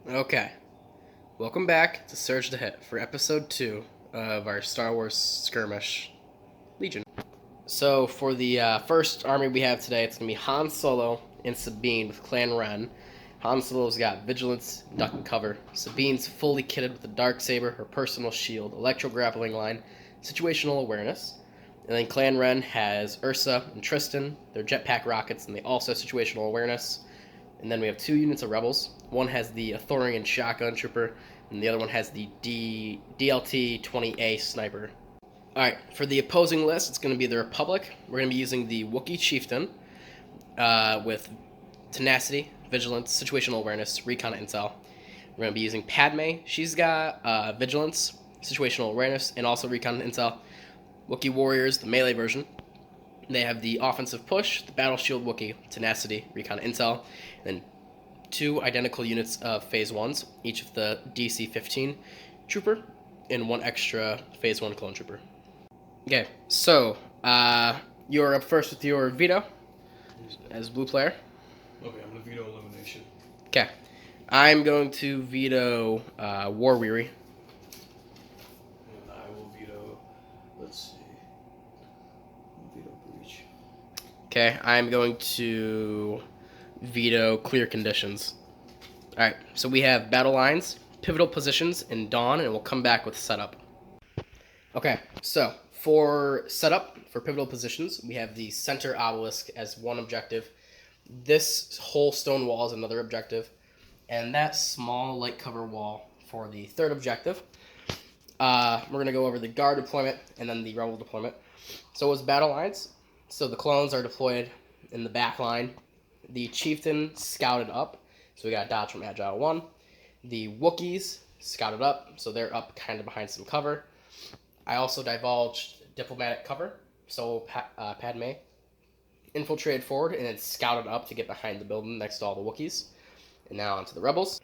Okay, welcome back to Surge the Hit for episode 2 of our Star Wars Skirmish Legion. So for the first army we have today, it's going to be Han Solo and Sabine with Clan Wren. Han Solo's got Vigilance, Duck and Cover. Sabine's fully kitted with a Darksaber, her personal shield, Electro Grappling Line, Situational Awareness. And then Clan Wren has Ursa and Tristan, their jetpack rockets, and they also have Situational Awareness. And then we have 2 units of Rebels. One has the Athorian Shotgun Trooper, and the other one has the DLT-20A Sniper. Alright, for the opposing list, it's going to be the Republic. We're going to be using the Wookiee Chieftain with Tenacity, Vigilance, Situational Awareness, Recon Intel. We're going to be using Padme. She's got Vigilance, Situational Awareness, and also Recon Intel. Wookiee Warriors, the melee version. They have the Offensive Push, the Battle Shield Wookiee, Tenacity, Recon Intel, and then 2 identical units of Phase 1s, each of the DC-15 Trooper, and 1 extra Phase 1 Clone Trooper. Okay, so, you're up first with your veto, as blue player. Okay, I'm going to veto elimination. Okay, I'm going to veto War Weary. And I will veto, let's see, veto Breach. Okay, I'm going to veto Clear Conditions. Alright, so we have Battle Lines, Pivotal Positions, and Dawn, and we'll come back with Setup. Okay, so for Setup, for Pivotal Positions, we have the Center Obelisk as one objective. This whole stone wall is another objective. And that small light cover wall for the third objective. We're going to go over the Guard deployment and then the Rebel deployment. So it's Battle Lines. So the clones are deployed in the back line. The Chieftain scouted up. So we got Dodge from Agile 1. The Wookiees scouted up. So they're up kind of behind some cover. I also divulged Diplomatic cover. So Padme infiltrated forward and then scouted up to get behind the building next to all the Wookiees. And now onto the Rebels.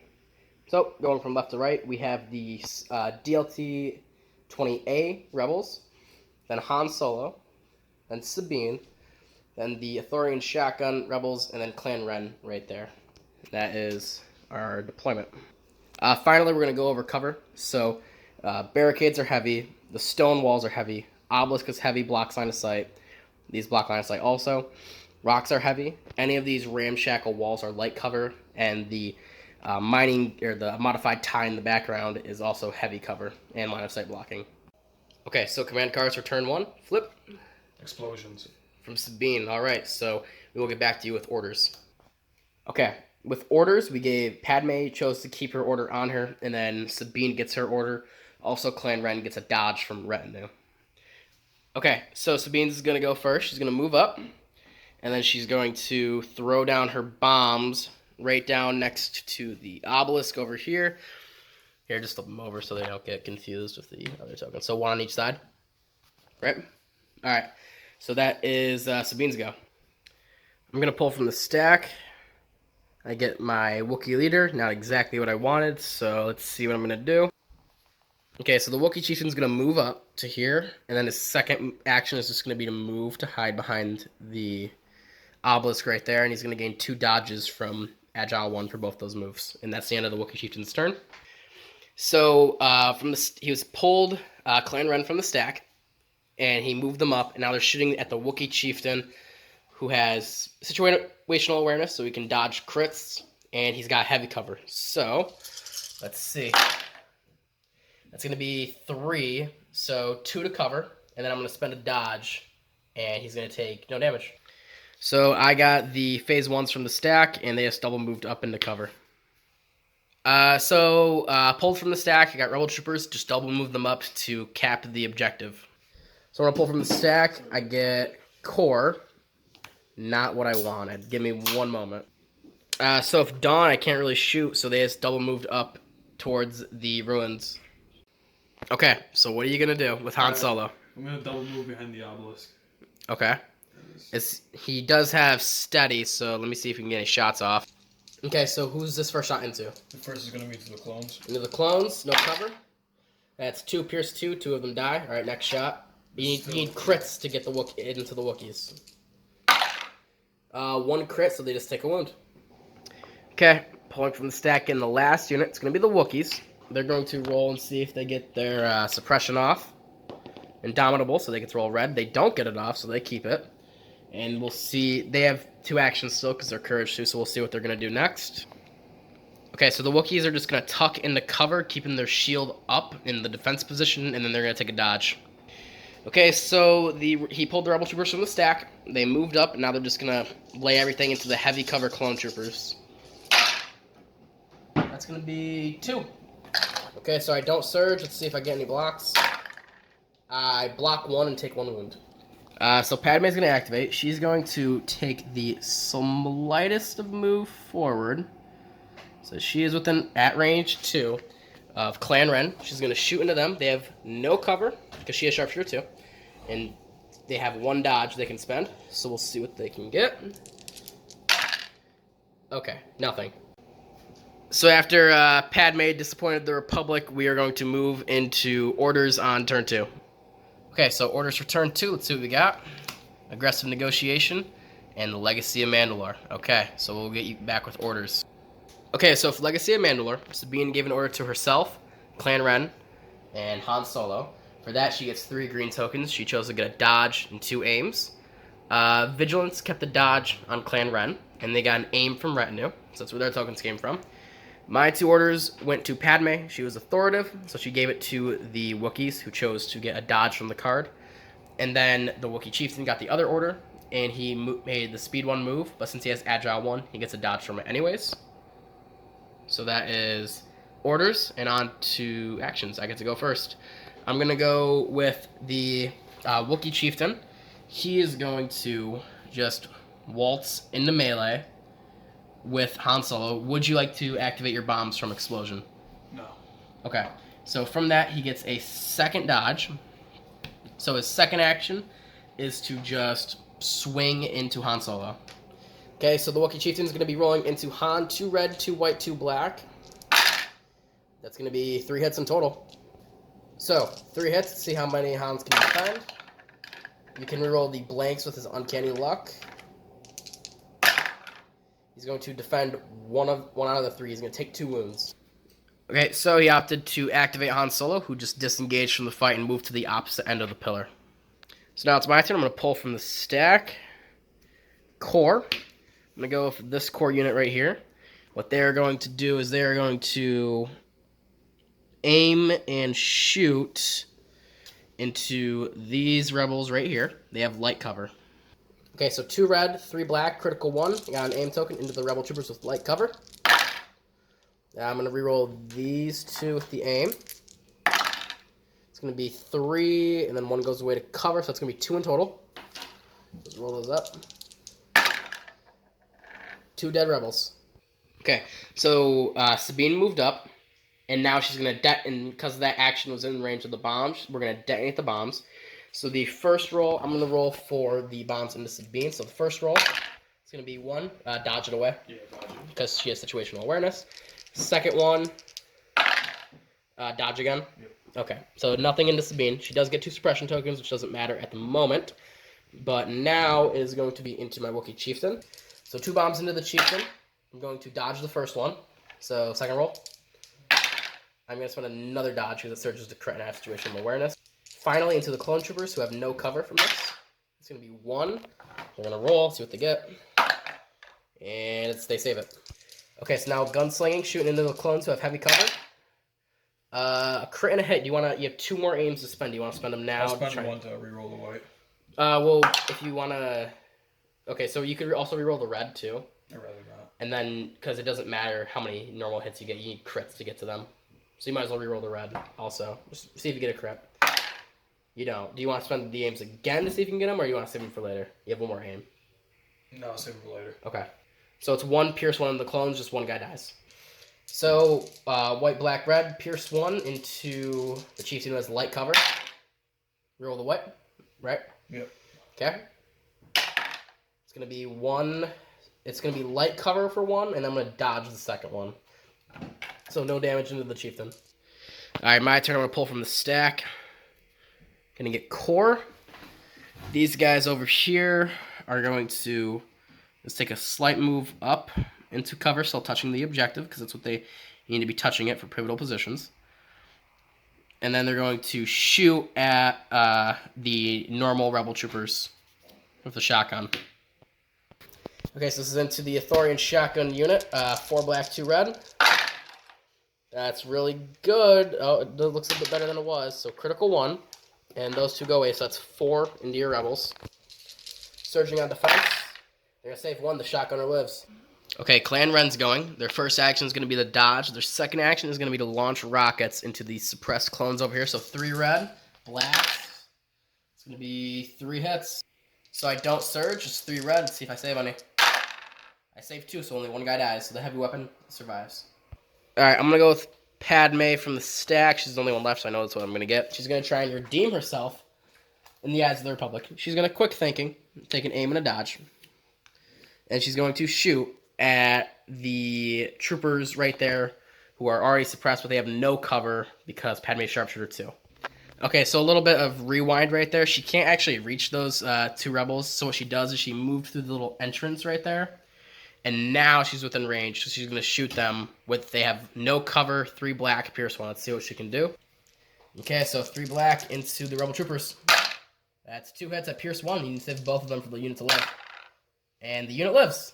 So going from left to right, we have the DLT-20A Rebels. Then Han Solo. Then Sabine. Then the Athorian Shotgun Rebels, and then Clan Wren right there. That is our deployment. Finally, we're going to go over cover. So, barricades are heavy. The stone walls are heavy. Obelisk is heavy, blocks line of sight. These block line of sight also. Rocks are heavy. Any of these ramshackle walls are light cover, and the mining, or the modified tie in the background is also heavy cover and line of sight blocking. Okay, so command cards for turn 1. Flip. Explosions. From Sabine. All right, so we will get back to you with orders. Okay, with orders, we gave Padme chose to keep her order on her, and then Sabine gets her order. Also, Clan Wren gets a dodge from Retinue. Okay, so Sabine's going to go first. She's going to move up, and then she's going to throw down her bombs right down next to the obelisk over here. Here, just flip them over so they don't get confused with the other tokens. So 1 on each side. Right? All right. So that is Sabine's go. I'm going to pull from the stack. I get my Wookiee leader. Not exactly what I wanted, so let's see what I'm going to do. Okay, so the Wookiee Chieftain's going to move up to here, and then his second action is just going to be to move to hide behind the obelisk right there, and he's going to gain 2 dodges from Agile 1 for both those moves. And that's the end of the Wookiee Chieftain's turn. So he was pulled Clan Wren from the stack, and he moved them up, and now they're shooting at the Wookiee Chieftain, who has situational awareness, so he can dodge crits, and he's got heavy cover. So, let's see. That's going to be 3, so 2 to cover, and then I'm going to spend a dodge, and he's going to take no damage. So I got the Phase 1s from the stack, and they just double moved up into cover. Pulled from the stack, I got Rebel Troopers, just double moved them up to cap the objective. So when I pull from the stack, I get Core. Not what I wanted. Give me 1 moment. So if Dawn, I can't really shoot, so they just double moved up towards the ruins. Okay, so what are you going to do with Han Solo? I'm going to double move behind the obelisk. Okay. He does have steady, so let me see if we can get any shots off. Okay, so who's this first shot into? The first is going to be to the clones. Into the clones, no cover. That's 2 pierce 2, 2 of them die. All right, next shot. You need crits to get into the Wookiees. 1 crit, so they just take a wound. Okay, pulling from the stack in the last unit, it's going to be the Wookiees. They're going to roll and see if they get their suppression off. Indomitable, so they get to roll red. They don't get it off, so they keep it. And we'll see. They have 2 actions still because they're courage 2, so we'll see what they're going to do next. Okay, so the Wookiees are just going to tuck into cover, keeping their shield up in the defense position, and then they're going to take a dodge. Okay, so he pulled the Rebel Troopers from the stack. They moved up, and now they're just going to lay everything into the heavy cover Clone Troopers. That's going to be 2. Okay, so I don't surge. Let's see if I get any blocks. I block 1 and take 1 wound. So Padme's going to activate. She's going to take the slightest of move forward. So she is within at range 2 of Clan Wren. She's going to shoot into them. They have no cover because she has sharpshooter too. And they have 1 dodge they can spend. So we'll see what they can get. Okay, nothing. So after Padme disappointed the Republic, we are going to move into orders on turn 2. Okay, so orders for turn 2. Let's see what we got. Aggressive negotiation and the Legacy of Mandalore. Okay, so we'll get you back with orders. Okay, so for Legacy of Mandalore, Sabine gave an order to herself, Clan Wren, and Han Solo. For that, she gets 3 green tokens. She chose to get a dodge and 2 aims. Vigilance kept the dodge on Clan Wren, and they got an aim from Retinue. So that's where their tokens came from. My 2 orders went to Padme. She was authoritative, so she gave it to the Wookiees, who chose to get a dodge from the card. And then the Wookiee Chieftain got the other order, and he made the Speed 1 move, but since he has Agile 1, he gets a dodge from it anyways. So that is orders, and on to actions. I get to go first. I'm going to go with the Wookiee Chieftain. He is going to just waltz into melee with Han Solo. Would you like to activate your bombs from explosion? No. Okay. So from that, he gets a second dodge. So his second action is to just swing into Han Solo. Okay, so the Wookiee Chieftain is going to be rolling into Han, 2 red, 2 white, 2 black. That's going to be 3 hits in total. So, 3 hits. Let's see how many Hans can defend. You can reroll the blanks with his Uncanny Luck. He's going to defend one out of the 3. He's going to take 2 wounds. Okay, so he opted to activate Han Solo, who just disengaged from the fight and moved to the opposite end of the pillar. So now it's my turn. I'm going to pull from the stack. Core. I'm going to go with this core unit right here. What they're going to do is they're going to aim and shoot into these rebels right here. They have light cover. Okay, so 2 red, 3 black, critical 1. I got an aim token into the rebel troopers with light cover. Now I'm going to reroll these 2 with the aim. It's going to be 3, and then 1 goes away to cover, so it's going to be 2 in total. Let's roll those up. 2 dead rebels. Okay, so Sabine moved up, and now she's going to and because that action was in range of the bombs, we're going to detonate the bombs. So the first roll, I'm going to roll for the bombs into Sabine. So the first roll, it's going to be 1, dodge it away. Yeah, dodge it. Because she has situational awareness. Second one, dodge again. Yep. Okay, so nothing into Sabine. She does get 2 suppression tokens, which doesn't matter at the moment. But now is going to be into my Wookiee Chieftain. So 2 bombs into the Chieftain. I'm going to dodge the first one. So second roll. I'm going to spend another dodge because it surges to crit and I have situational awareness. Finally, into the Clone Troopers, who have no cover from this. It's going to be 1. We're going to roll, see what they get. And they save it. Okay, so now gunslinging, shooting into the clones who have heavy cover. A crit and a hit. You have 2 more aims to spend. Do you want to spend them now? I'll spend 1 to reroll the white. Well, if you want to... Okay, so you could also reroll the red, too. I'd rather not. And then, because it doesn't matter how many normal hits you get, you need crits to get to them. So you might as well reroll the red, also. Just see if you get a crit. You don't. Do you want to spend the aims again to see if you can get them, or you want to save them for later? You have 1 more aim. No, I'll save them for later. Okay. So it's 1 pierce 1 in the clones, just 1 guy dies. So, white, black, red, pierce 1 into the Chieftain who has light cover. Reroll the white, right? Yep. Okay. It's going to be 1. It's going to be light cover for 1, and I'm going to dodge the second one. So no damage into the Chieftain. Alright, my turn. I'm going to pull from the stack. Going to get core. These guys over here are going to... Let's take a slight move up into cover, still touching the objective, because that's what they need to be touching it for pivotal positions. And then they're going to shoot at the normal rebel troopers with the shotgun. Okay, so this is into the Athorian shotgun unit. 4 black, 2 red. That's really good. Oh, it looks a bit better than it was. So critical 1. And those 2 go away, so that's 4 into your rebels. Surging on defense. They're going to save 1. The shotgunner lives. Okay, Clan Wren's going. Their first action is going to be the dodge. Their second action is going to be to launch rockets into these suppressed clones over here. So 3 red, blast. It's going to be 3 hits. So I don't surge, just 3 red. Let's see if I save any. I save 2, so only 1 guy dies. So the heavy weapon survives. Alright, I'm going to go with Padme from the stack. She's the only one left, so I know that's what I'm going to get. She's going to try and redeem herself in the eyes of the Republic. She's going to quick thinking, take an aim and a dodge. And she's going to shoot at the troopers right there who are already suppressed, but they have no cover because Padme's sharpshooter 2. Okay, so a little bit of rewind right there. She can't actually reach those 2 rebels, so what she does is she moved through the little entrance right there, and now she's within range, so she's going to shoot them with, they have no cover, 3 black, pierce 1. Let's see what she can do. Okay, so 3 black into the rebel troopers. That's 2 hits at pierce 1. You need to save both of them for the unit to live. And the unit lives.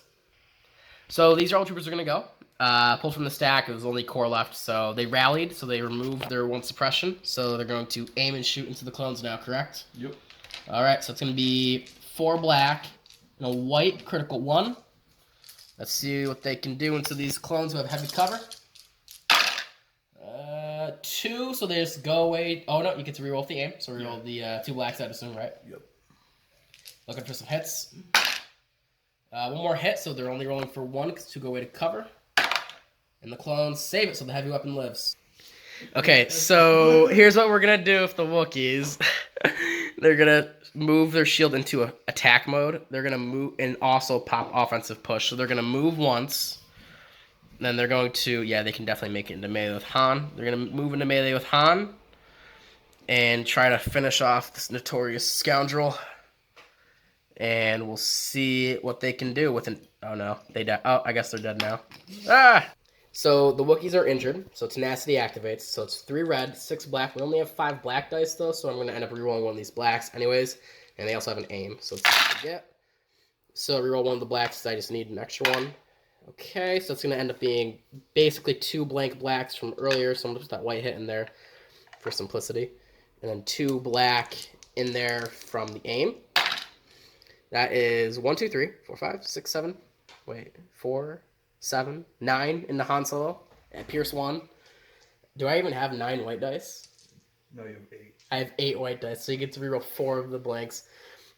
So these rebel troopers are going to go. Pulled from the stack, it was only core left, so they rallied, so they removed their 1 suppression, so they're going to aim and shoot into the clones now, correct? Yep. Alright, so it's going to be 4 black and a white, critical 1. Let's see what they can do into these clones who have heavy cover. 2, so they just go away. Oh no, you get to reroll the aim, so reroll the 2 blacks, I'd assume, right? Yep. Looking for some hits. 1 more hit, so they're only rolling for 1 because 2 go away to cover. And the clones save it, so the heavy weapon lives. Okay, so here's what we're going to do with the Wookiees. They're going to move their shield into attack mode. They're going to move and also pop offensive push. So they're going to move once. Then they're going to, yeah, they can definitely make it into melee with Han. They're going to move into melee with Han and try to finish off this notorious scoundrel. And we'll see what they can do with an... Oh, no. They died. Oh, I guess they're dead now. Ah! So the Wookiees are injured, so Tenacity activates. So it's 3 red, 6 black. We only have 5 black dice, though, so I'm going to end up rerolling 1 of these blacks anyways. And they also have an aim, so let's see what we get. So reroll 1 of the blacks, because I just need an extra 1. Okay, so it's going to end up being basically 2 blank blacks from earlier, so I'm going to put that white hit in there for simplicity. And then 2 black in there from the aim. That is 1, 2, 3, 4, 5, 6, 7. Wait, 4, 7, 9 in the Han Solo at Pierce 1. Do I even have 9 white dice? No, you have 8. I have 8 white dice, so you get to reroll 4 of the blanks.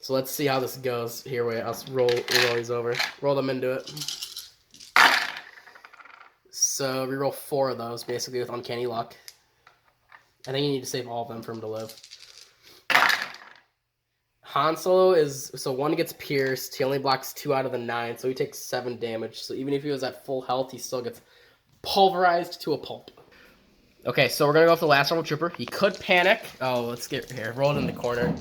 So let's see how this goes. Here, wait, I'll roll these over. Roll them into it. So reroll 4 of those, basically with Uncanny Luck. I think you need to save all of them for him to live. Han Solo is, so 1 gets pierced, he only blocks 2 out of the 9, so he takes 7 damage. So even if he was at full health, he still gets pulverized to a pulp. Okay, so we're going to go with the last rebel trooper. He could panic. Oh, let's get here. Roll it in the corner.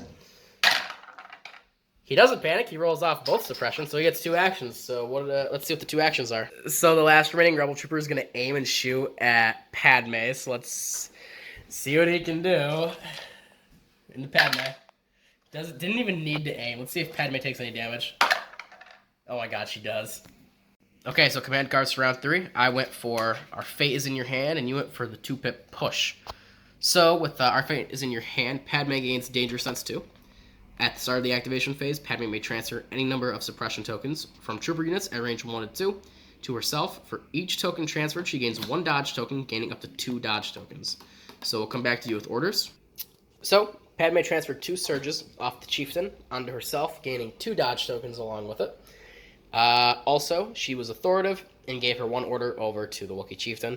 He doesn't panic. He rolls off both suppressions, so he gets 2 actions. So let's see what the 2 actions are. So the last remaining rebel trooper is going to aim and shoot at Padme. So let's see what he can do. Into Padme. Didn't even need to aim. Let's see if Padme takes any damage. Oh my god, she does. Okay, so command cards for round 3. I went for Our Fate is in Your Hand, and you went for the 2-pip push. So with Our Fate is in Your Hand, Padme gains Danger Sense 2. At the start of the activation phase, Padme may transfer any number of suppression tokens from trooper units at range 1 and 2 to herself. For each token transferred, she gains 1 dodge token, gaining up to 2 dodge tokens. So we'll come back to you with orders. So Padme transferred 2 surges off the chieftain onto herself, gaining 2 dodge tokens along with it. Also, she was authoritative and gave her 1 order over to the Wookiee chieftain.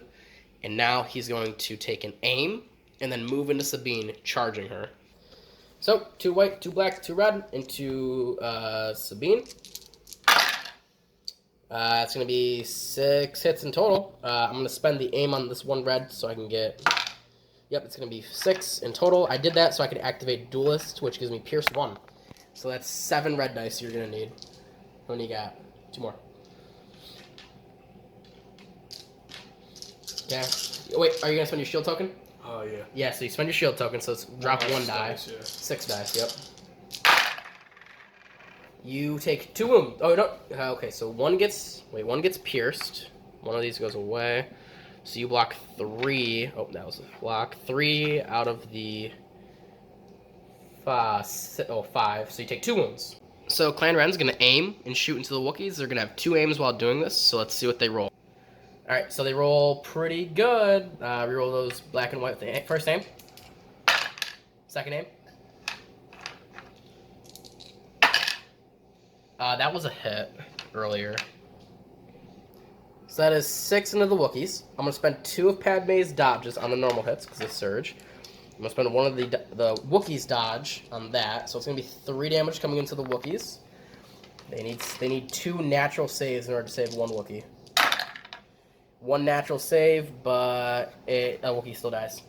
And now he's going to take an aim and then move into Sabine, charging her. So 2 white, 2 black, 2 red into Sabine. It's going to be 6 hits in total. I'm going to spend the aim on this 1 red so I can get... Yep, it's going to be 6 in total. I did that so I could activate Duelist, which gives me Pierce 1. So that's 7 red dice you're going to need. How many you got? 2 more. Yeah. Wait, are you gonna spend your shield token? Oh, yeah. Yeah, so you spend your shield token, so it's drop one die. Dice, yeah. 6 dice, yep. You take 2 wounds. Oh, no. Okay, so one gets pierced. One of these goes away. So you block 3. Oh, that was a block. 3 out of the 5. So you take 2 wounds. So Clan Wren's going to aim and shoot into the Wookiees. They're going to have 2 aims while doing this, so let's see what they roll. Alright, so they roll pretty good. Reroll those black and white with the first aim. Second aim. That was a hit earlier. So that is 6 into the Wookiees. I'm going to spend 2 of Padme's dodges on the normal hits because of Surge. I'm going to spend 1 of the Wookiees dodge on that. So it's going to be 3 damage coming into the Wookiees. They need 2 natural saves in order to save 1 Wookiee. 1 natural save, but a Wookiee still dies.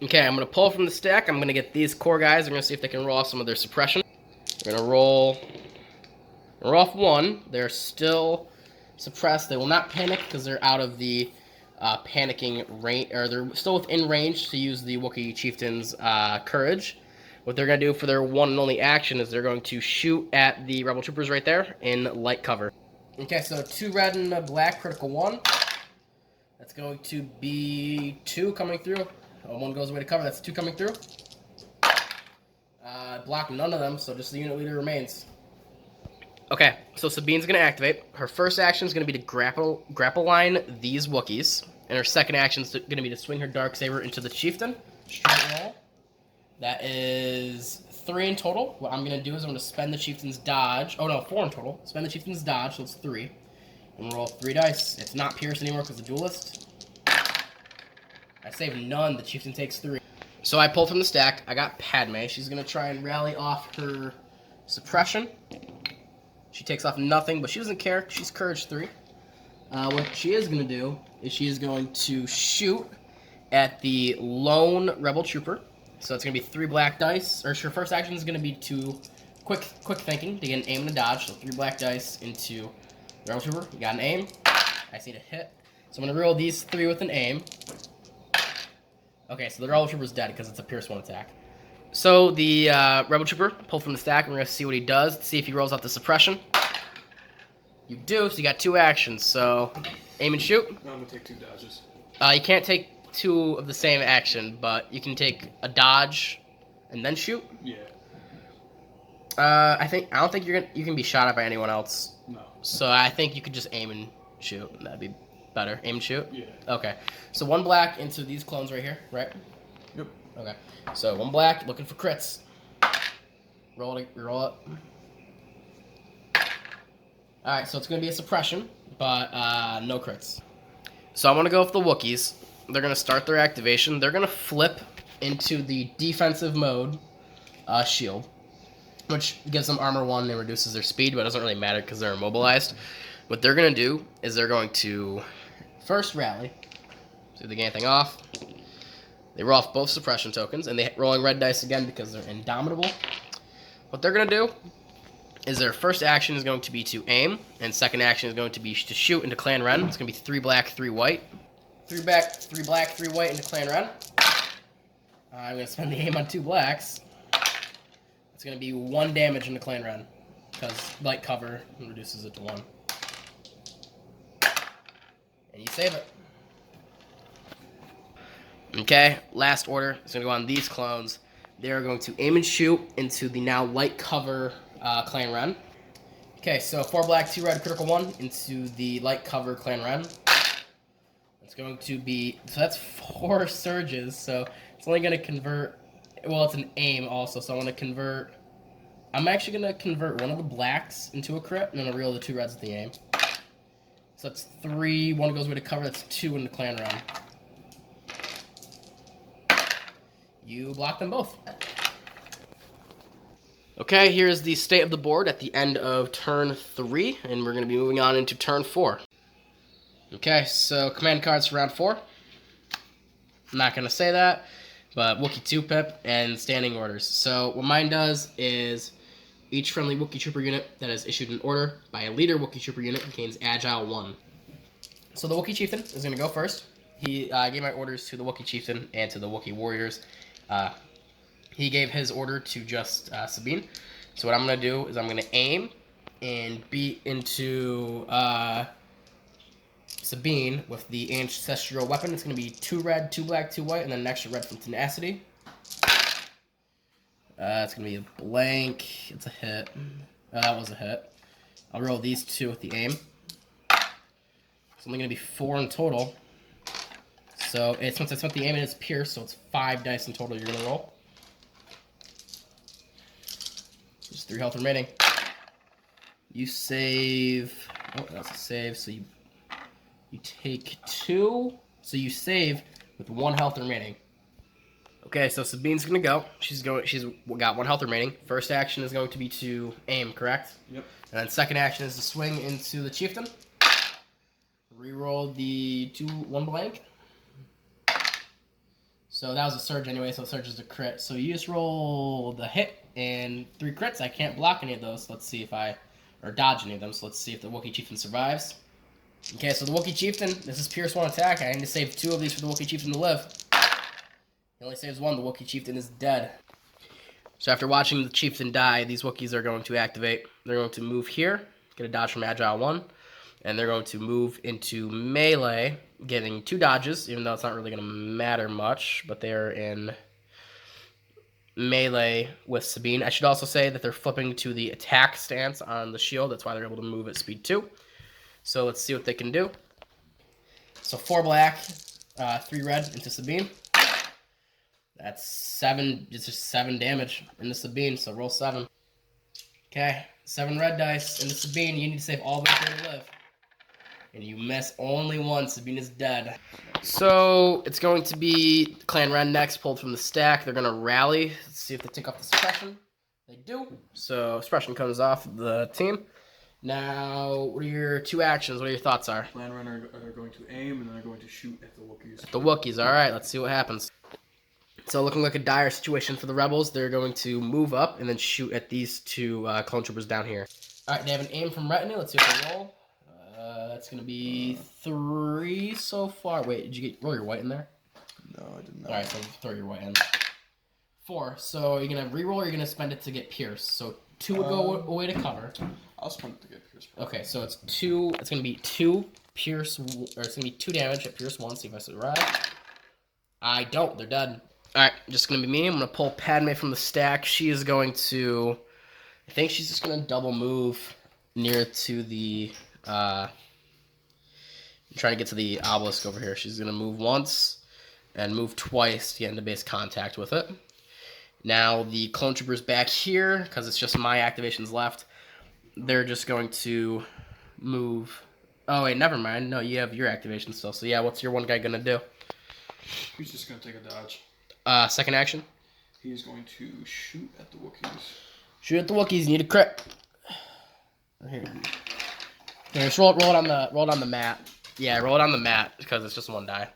Okay, I'm going to pull from the stack. I'm going to get these core guys. I'm going to see if they can roll off some of their suppression. We're going to roll off 1. They're still suppressed. They will not panic because they're out of the panicking range, or they're still within range to use the Wookiee Chieftain's courage. What they're going to do for their one and only action is they're going to shoot at the Rebel Troopers right there in light cover. Okay, so 2 red and a black, critical 1. That's going to be 2 coming through. Oh, 1 goes away to cover, that's 2 coming through. Block none of them, so just the unit leader remains. Okay, so Sabine's going to activate. Her first action is going to be to grapple line these Wookiees. And her second action is going to be to swing her Darksaber into the Chieftain. Straight roll. That is 3 in total. What I'm going to do is I'm going to spend the Chieftain's dodge. Oh, no, 4 in total. Spend the Chieftain's dodge, so it's 3. And roll 3 dice. It's not Pierce anymore because the Duelist. I saved none. The Chieftain takes 3. So I pulled from the stack. I got Padme. She's going to try and rally off her suppression. She takes off nothing, but she doesn't care. She's Courage 3. What she is going to do is she is going to shoot at the lone Rebel Trooper. So it's going to be 3 black dice. Or her first action is going to be to quick thinking to get an aim and a dodge. So 3 black dice into the Rebel Trooper. You got an aim. I see a hit. So I'm going to roll these 3 with an aim. Okay, so the Rebel Trooper's dead because it's a Pierce 1 attack. So the Rebel Trooper pulled from the stack. We're going to see what he does. See if he rolls off the suppression. You do, so you got 2 actions. So aim and shoot. No, I'm going to take 2 dodges. You can't take 2 of the same action, but you can take a dodge and then shoot. Yeah. I don't think you can be shot at by anyone else. No. So I think you could just aim and shoot. That'd be better. Aim and shoot? Yeah. Okay. So 1 black into these clones right here, right? Yep. Okay. So 1 black, looking for crits. Roll it. Alright, so it's going to be a suppression, but no crits. So I'm going to go with the Wookiees. They're going to start their activation. They're going to flip into the defensive mode shield, which gives them armor 1 and reduces their speed, but it doesn't really matter because they're immobilized. What they're going to do is they're going to first rally. See if they get anything off. They roll off both suppression tokens, and they're rolling red dice again because they're indomitable. What they're going to do is their first action is going to be to aim, and second action is going to be to shoot into Clan Wren. It's going to be 3 black, 3 white. 3 black, 3 white into Clan Wren. I'm going to spend the aim on 2 blacks. It's going to be 1 damage into Clan Wren, because light cover reduces it to 1. And you save it. Okay, last order is going to go on these clones. They're going to aim and shoot into the now light cover Clan Wren. Okay, so 4 black, 2 red, critical 1 into the light cover Clan Wren. It's going to be, so that's 4 surges, so it's only going to convert, well, it's an aim also, so I'm actually going to convert 1 of the blacks into a crit, and then I'll reel the 2 reds at the aim. So that's 3, 1 goes away to cover, that's 2 into Clan Wren. You block them both. Okay, here's the state of the board at the end of turn 3, and we're going to be moving on into turn 4. Okay, so command cards for round 4. I'm not going to say that, but Wookiee 2-pip and standing orders. So what mine does is each friendly Wookiee Trooper unit that is issued an order by a leader Wookiee Trooper unit gains Agile 1. So the Wookiee Chieftain is going to go first. He gave my orders to the Wookiee chieftain and to the Wookiee warriors. He gave his order to just Sabine. So what I'm gonna do is I'm gonna aim and beat into Sabine with the ancestral weapon. It's gonna be 2 red, 2 black, 2 white, and then an extra red from tenacity. It's gonna be a blank. It's a hit. That was a hit. I'll roll these 2 with the aim. It's only gonna be 4 in total. So since I spent the aim and it's pierce, so it's 5 dice in total you're gonna roll. Just 3 health remaining. You save. Oh, that's a save. So you take 2. So you save with 1 health remaining. Okay, so Sabine's gonna go. She's got 1 health remaining. First action is going to be to aim, correct? Yep. And then second action is to swing into the chieftain. Reroll the 1 blank. So that was a surge anyway, so surge is a crit. So you just roll the hit and 3 crits. I can't block any of those. Let's see if or dodge any of them. So let's see if the Wookiee chieftain survives. Okay, so the Wookiee chieftain, this is Pierce 1 attack. I need to save 2 of these for the Wookiee chieftain to live. He only saves 1. The Wookiee chieftain is dead. So after watching the chieftain die, these Wookiees are going to activate. They're going to move here, get a dodge from Agile 1, and they're going to move into melee, getting 2 dodges, even though it's not really going to matter much, but they're in melee with Sabine. I should also say that they're flipping to the attack stance on the shield. That's why they're able to move at speed 2. So let's see what they can do. So 4 black, 3 red into Sabine. That's 7, it's just 7 damage into Sabine, so roll 7. Okay, 7 red dice into Sabine. You need to save all of them to live. And you miss only 1. Sabine is dead. So it's going to be Clan Wren next, pulled from the stack. They're going to rally. Let's see if they take off the suppression. They do. So suppression comes off the team. Now, what are your 2 actions? What are your thoughts are? Clan Wren are going to aim, and then they're going to shoot at the Wookiees. The Wookiees. All right, let's see what happens. So looking like a dire situation for the Rebels. They're going to move up and then shoot at these 2 clone troopers down here. All right, they have an aim from retinue. Let's see if they roll. That's going to be 3 so far. Wait, did you roll your white in there? No, I did not. All right, so throw your white in. 4. So you're going to reroll or you're going to spend it to get pierce. So 2 would go away to cover. I'll spend it to get pierce. Okay, so it's 2. It's going to be 2 pierce, or it's going to be 2 damage at pierce 1. See if I survive. I don't. They're dead. All right, just going to be me. I'm going to pull Padme from the stack. She is going to... I think she's just going to double move near to the... I'm trying to get to the Obelisk over here. She's going to move once and move twice to get into base contact with it. Now the clone troopers back here, because it's just my activations left, they're just going to move... Oh, wait, never mind. No, you have your activation still. So, yeah, what's your one guy going to do? He's just going to take a dodge. Second action. He's going to shoot at the Wookiees. Shoot at the Wookiees. You need a crit. Here. Just roll it on the mat. Yeah, roll it on the mat because it's just 1 die.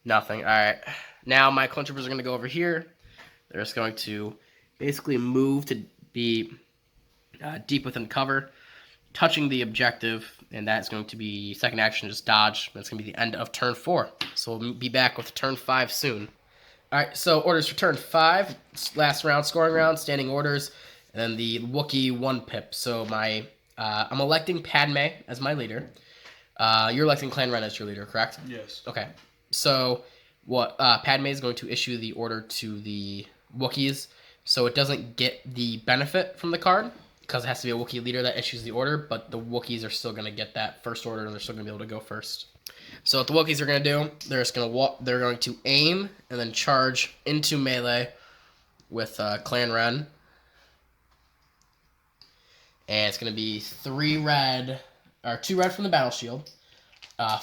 Nothing. All right. Now my clone troopers are going to go over here. They're just going to basically move to be deep within cover, touching the objective, and that's going to be second action, just dodge. That's going to be the end of turn 4. So we'll be back with turn 5 soon. All right, so orders for turn 5, last round, scoring round, standing orders, and then the Wookiee 1 pip. So I'm electing Padme as my leader. You're electing Clan Wren as your leader, correct? Yes. Okay. So what Padme is going to issue the order to the Wookiees, so it doesn't get the benefit from the card, because it has to be a Wookiee leader that issues the order, but the Wookiees are still going to get that first order, and they're still going to be able to go first. So what the Wookiees are going to do, they're going to aim and then charge into melee with Clan Wren. And it's going to be 2 red from the battle shield,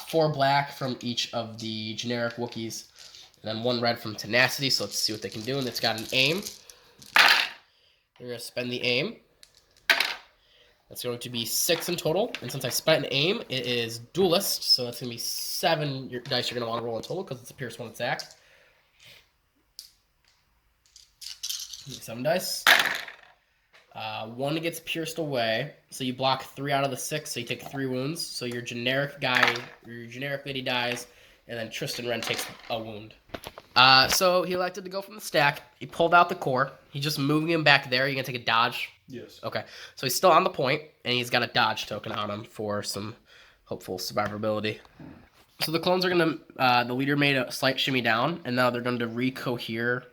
4 black from each of the generic Wookiees, and then 1 red from tenacity. So let's see what they can do. And it's got an aim. They're going to spend the aim. That's going to be 6 in total. And since I spent an aim, it is duelist. So that's going to be 7 dice you're going to want to roll in total because it's a Pierce 1 attack. 7 dice. 1 gets pierced away. So you block 3 out of the 6. So you take 3 wounds. So your generic guy, or your generic lady dies. and then Tristan Wren takes a wound. So he elected to go from the stack. He pulled out the core. He's just moving him back there. You gonna take a dodge? Yes. Okay. So he's still on the point, and he's got a dodge token on him for some hopeful survivability. So the clones are gonna. The leader made a slight shimmy down, and now they're going to recohere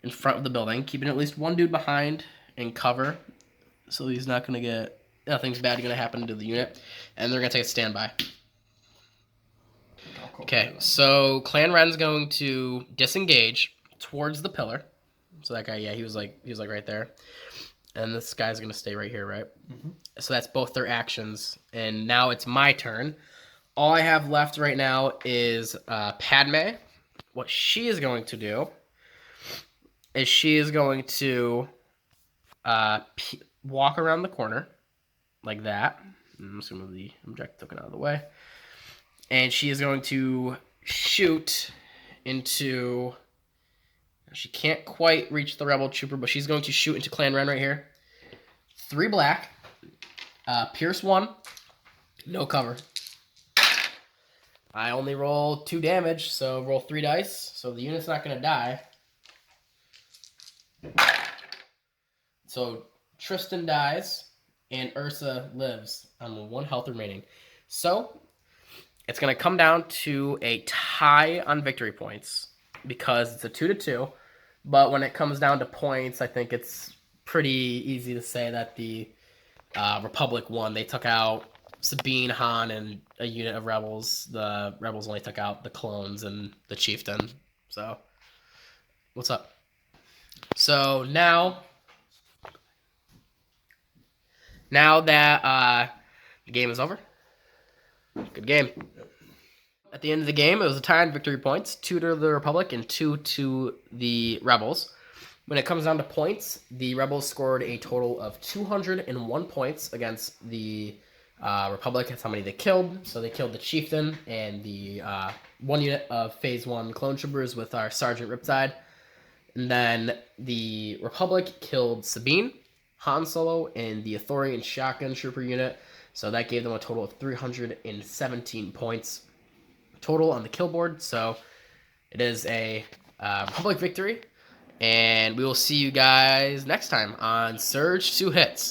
in front of the building, keeping at least one dude behind in cover, so he's not gonna get. Nothing's bad gonna happen to the unit, and they're gonna take a standby. Okay, so Clan Wren's going to disengage towards the pillar. So that guy, yeah, he was like right there, and this guy's gonna stay right here, right? Mm-hmm. So that's both their actions, and now it's my turn. All I have left right now is Padme. What she is going to do is she is going to walk around the corner like that. I'm just gonna move the object token out of the way. And she is going to shoot into... She can't quite reach the Rebel Trooper, but she's going to shoot into Clan Wren right here. 3 black. Pierce 1. No cover. I only roll 2 damage, so roll 3 dice. So the unit's not going to die. So Tristan dies, and Ursa lives on 1 health remaining. So it's going to come down to a tie on victory points because it's a 2-2. But when it comes down to points, I think it's pretty easy to say that the Republic won. They took out Sabine, Han, and a unit of rebels. The rebels only took out the clones and the chieftain. So, what's up? So now that the game is over, good game. At the end of the game, it was a tie on victory points, 2 to the Republic and 2 to the Rebels. When it comes down to points, the Rebels scored a total of 201 points against the Republic. That's how many they killed. So they killed the Chieftain and the 1 unit of Phase 1 Clone Troopers with our Sergeant Riptide. And then the Republic killed Sabine, Han Solo, and the Ithorian Shotgun Trooper unit. So that gave them a total of 317 points total on the kill board. So it is a Republic victory, and we will see you guys next time on Surge 2 Hits.